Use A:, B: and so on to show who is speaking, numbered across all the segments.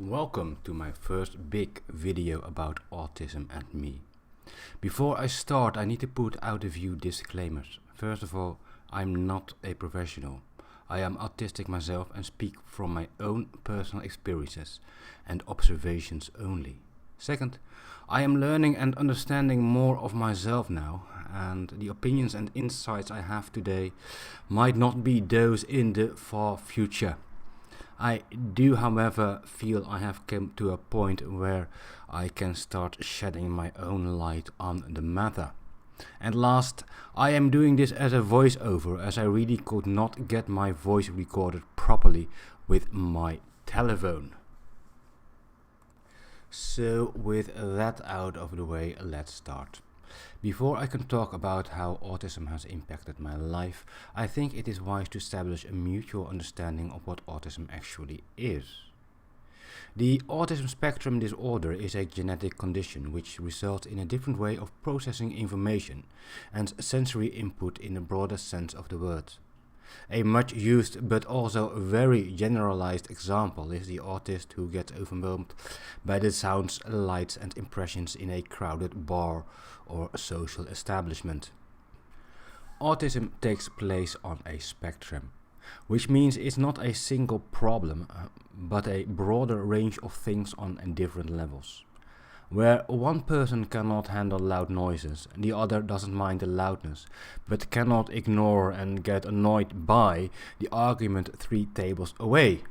A: Welcome to my first big video about autism and me. Before I start, I need to put out a few disclaimers. First of all, I'm not a professional. I am autistic myself and speak from my own personal experiences and observations only. Second, I am learning and understanding more of myself now, and the opinions and insights I have today might not be those in the far future. I do, however, feel I have come to a point where I can start shedding my own light on the matter. And last, I am doing this as a voiceover, as I really could not get my voice recorded properly with my telephone. So with that out of the way, let's start. Before I can talk about how autism has impacted my life, I think it is wise to establish a mutual understanding of what autism actually is. The autism spectrum disorder is a genetic condition which results in a different way of processing information and sensory input in the broadest sense of the word. A much used but also very generalized example is the autist who gets overwhelmed by the sounds, lights and impressions in a crowded bar or social establishment. Autism takes place on a spectrum, which means it's not a single problem, but a broader range of things on different levels. Where one person cannot handle loud noises, the other doesn't mind the loudness, but cannot ignore and get annoyed by the argument 3 tables away.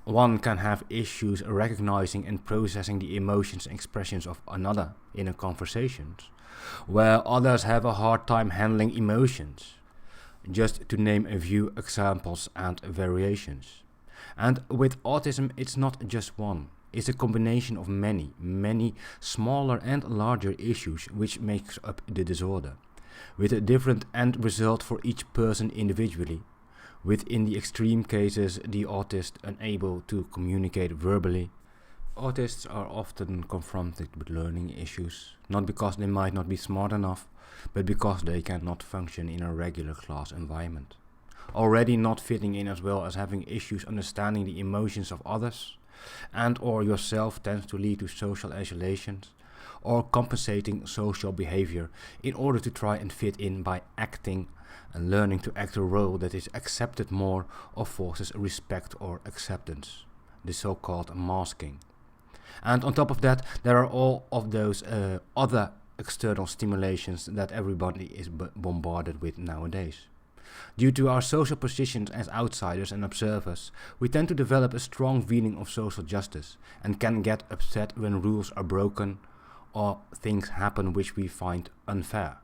A: One can have issues recognizing and processing the emotions and expressions of another in a conversation, where others have a hard time handling emotions. Just to name a few examples and variations. And with autism, it's not just one. It's a combination of many smaller and larger issues which makes up the disorder, with a different end result for each person individually, with in the extreme cases the autist unable to communicate verbally. Autists are often confronted with learning issues, not because they might not be smart enough, but because they cannot function in a regular class environment. Already not fitting in, as well as having issues understanding the emotions of others, and or yourself, tends to lead to social isolation or compensating social behavior in order to try and fit in by acting and learning to act a role that is accepted more or forces respect or acceptance, the so-called masking. And on top of that, there are all of those other external stimulations that everybody is bombarded with nowadays. Due to our social positions as outsiders and observers, we tend to develop a strong feeling of social justice and can get upset when rules are broken or things happen which we find unfair.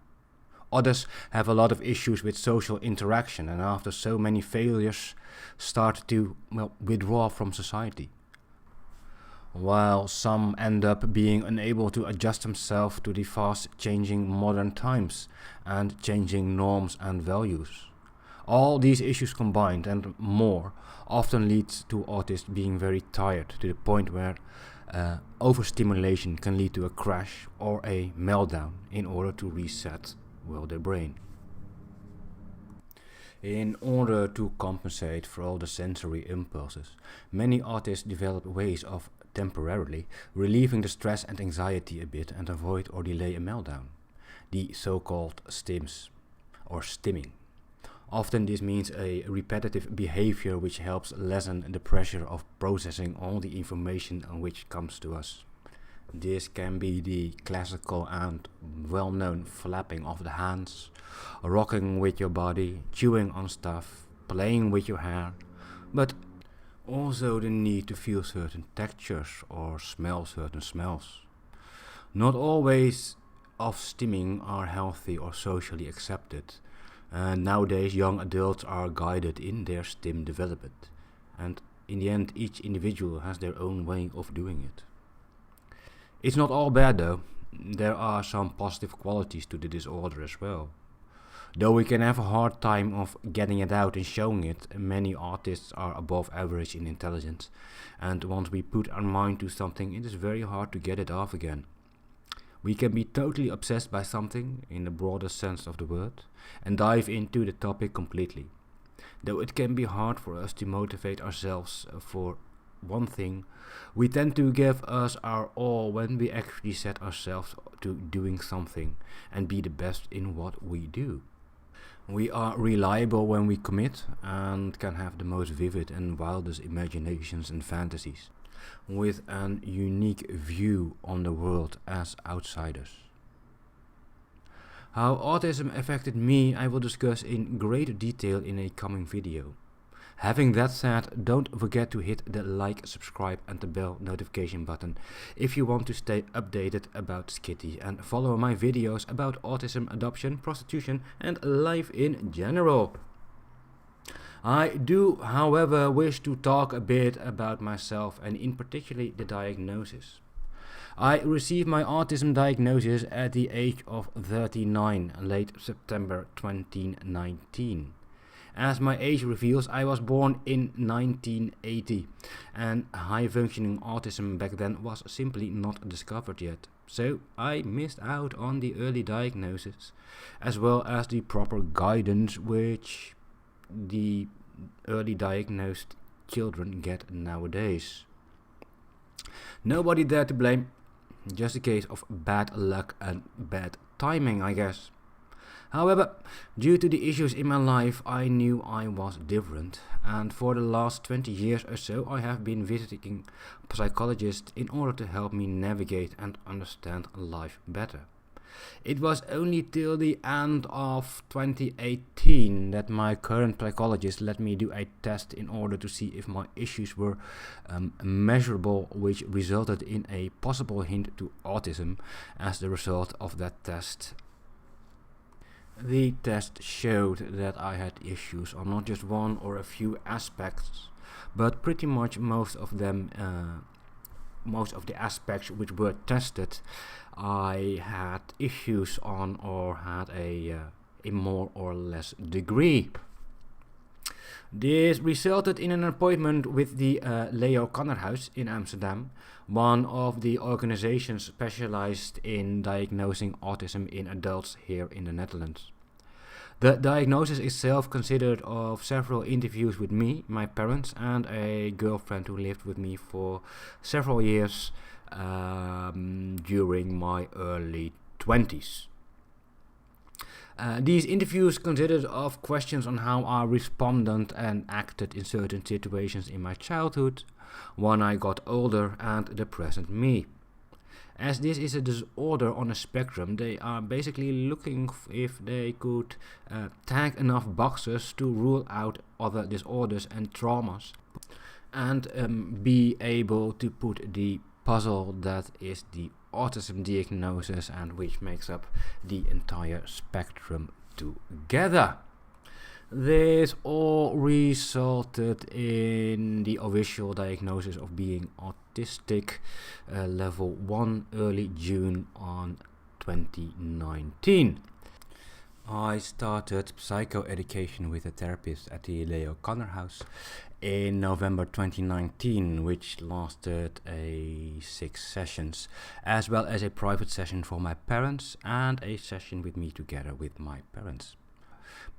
A: Others have a lot of issues with social interaction and after so many failures start to withdraw from society. While some end up being unable to adjust themselves to the fast changing modern times and changing norms and values. All these issues combined and more often leads to autists being very tired to the point where overstimulation can lead to a crash or a meltdown in order to reset their brain. In order to compensate for all the sensory impulses, many autists develop ways of temporarily relieving the stress and anxiety a bit and avoid or delay a meltdown, the so-called stims or stimming. Often this means a repetitive behavior which helps lessen the pressure of processing all the information which comes to us. This can be the classical and well-known flapping of the hands, rocking with your body, chewing on stuff, playing with your hair, but also the need to feel certain textures or smell certain smells. Not all ways of stimming are healthy or socially accepted. Nowadays young adults are guided in their STEM development, and in the end each individual has their own way of doing it. It's not all bad though, there are some positive qualities to the disorder as well. Though we can have a hard time of getting it out and showing it, many autists are above average in intelligence, and once we put our mind to something it is very hard to get it off again. We can be totally obsessed by something, in the broadest sense of the word, and dive into the topic completely. Though it can be hard for us to motivate ourselves for one thing, we tend to give us our all when we actually set ourselves to doing something and be the best in what we do. We are reliable when we commit and can have the most vivid and wildest imaginations and fantasies, with an unique view on the world as outsiders. How autism affected me I will discuss in great detail in a coming video. Having that said, don't forget to hit the like, subscribe and the bell notification button if you want to stay updated about Skitty, and follow my videos about autism, adoption, prostitution and life in general. I do, however, wish to talk a bit about myself and in particular the diagnosis. I received my autism diagnosis at the age of 39, late September 2019. As my age reveals, I was born in 1980, and high-functioning autism back then was simply not discovered yet. So I missed out on the early diagnosis, as well as the proper guidance which the early diagnosed children get nowadays. Nobody there to blame, just a case of bad luck and bad timing, I guess. However, due to the issues in my life, I knew I was different, and for the last 20 years or so I have been visiting psychologists in order to help me navigate and understand life better. It was only till the end of 2018 that my current psychologist let me do a test in order to see if my issues were measurable, which resulted in a possible hint to autism. As the result of that test, the test showed that I had issues on not just one or a few aspects, but pretty much most of them, most of the aspects which were tested, I had issues on or had a more or less degree. This resulted in an appointment with the Leo Kannerhuis in Amsterdam, one of the organizations specialized in diagnosing autism in adults here in the Netherlands. The diagnosis itself consisted of several interviews with me, my parents and a girlfriend who lived with me for several years during my early 20s. These interviews consisted of questions on how I responded and acted in certain situations in my childhood, when I got older, and the present me. As this is a disorder on a spectrum, they are basically looking if they could tag enough boxes to rule out other disorders and traumas, and be able to put the puzzle that is the autism diagnosis and which makes up the entire spectrum together. This all resulted in the official diagnosis of being autistic, level 1, early June on 2019. I started psychoeducation with a therapist at the Leo Kannerhuis in November 2019, which lasted 6 sessions, as well as a private session for my parents and a session with me together with my parents.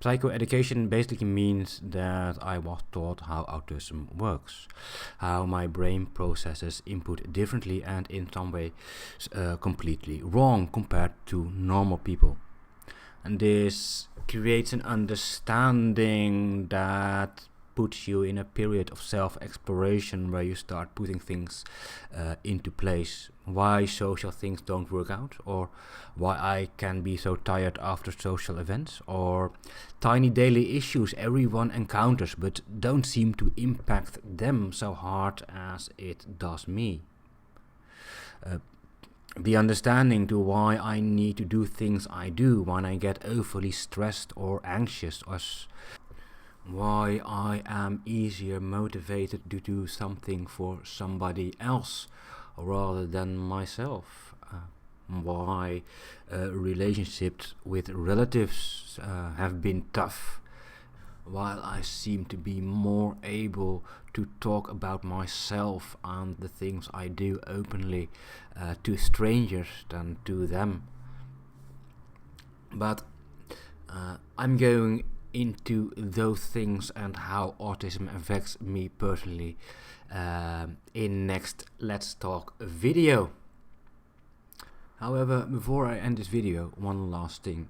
A: Psychoeducation basically means that I was taught how autism works, how my brain processes input differently and in some way completely wrong compared to normal people. And this creates an understanding that puts you in a period of self-exploration where you start putting things into place. Why social things don't work out, or why I can be so tired after social events, or tiny daily issues everyone encounters but don't seem to impact them so hard as it does me. The understanding to why I need to do things I do when I get overly stressed or anxious, or why I am easier motivated to do something for somebody else rather than myself, why relationships with relatives have been tough, while I seem to be more able to talk about myself and the things I do openly to strangers than to them. But I'm going into those things and how autism affects me personally in next Let's Talk video. However, before I end this video, one last thing.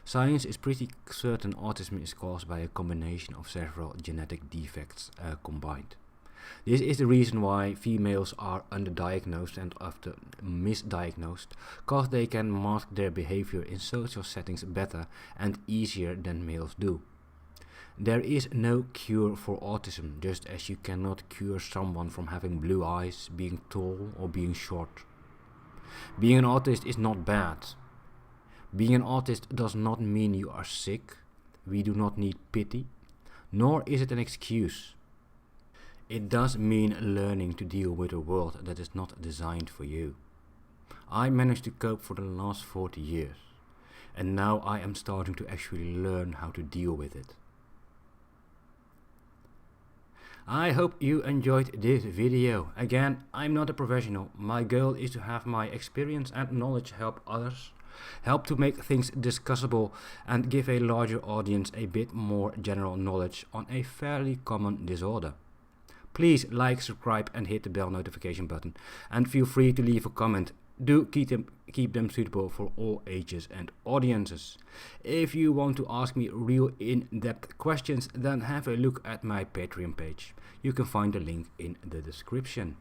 A: Science is pretty certain autism is caused by a combination of several genetic defects combined. This is the reason why females are underdiagnosed and often misdiagnosed, cause they can mask their behavior in social settings better and easier than males do. There is no cure for autism, just as you cannot cure someone from having blue eyes, being tall or being short. Being an autist is not bad. Being an autist does not mean you are sick. We do not need pity, nor is it an excuse. It does mean learning to deal with a world that is not designed for you. I managed to cope for the last 40 years, and now I am starting to actually learn how to deal with it. I hope you enjoyed this video. Again, I'm not a professional. My goal is to have my experience and knowledge help others, help to make things discussable, and give a larger audience a bit more general knowledge on a fairly common disorder. Please like, subscribe and hit the bell notification button, and feel free to leave a comment. Do keep them suitable for all ages and audiences. If you want to ask me real in-depth questions, then have a look at my Patreon page. You can find the link in the description.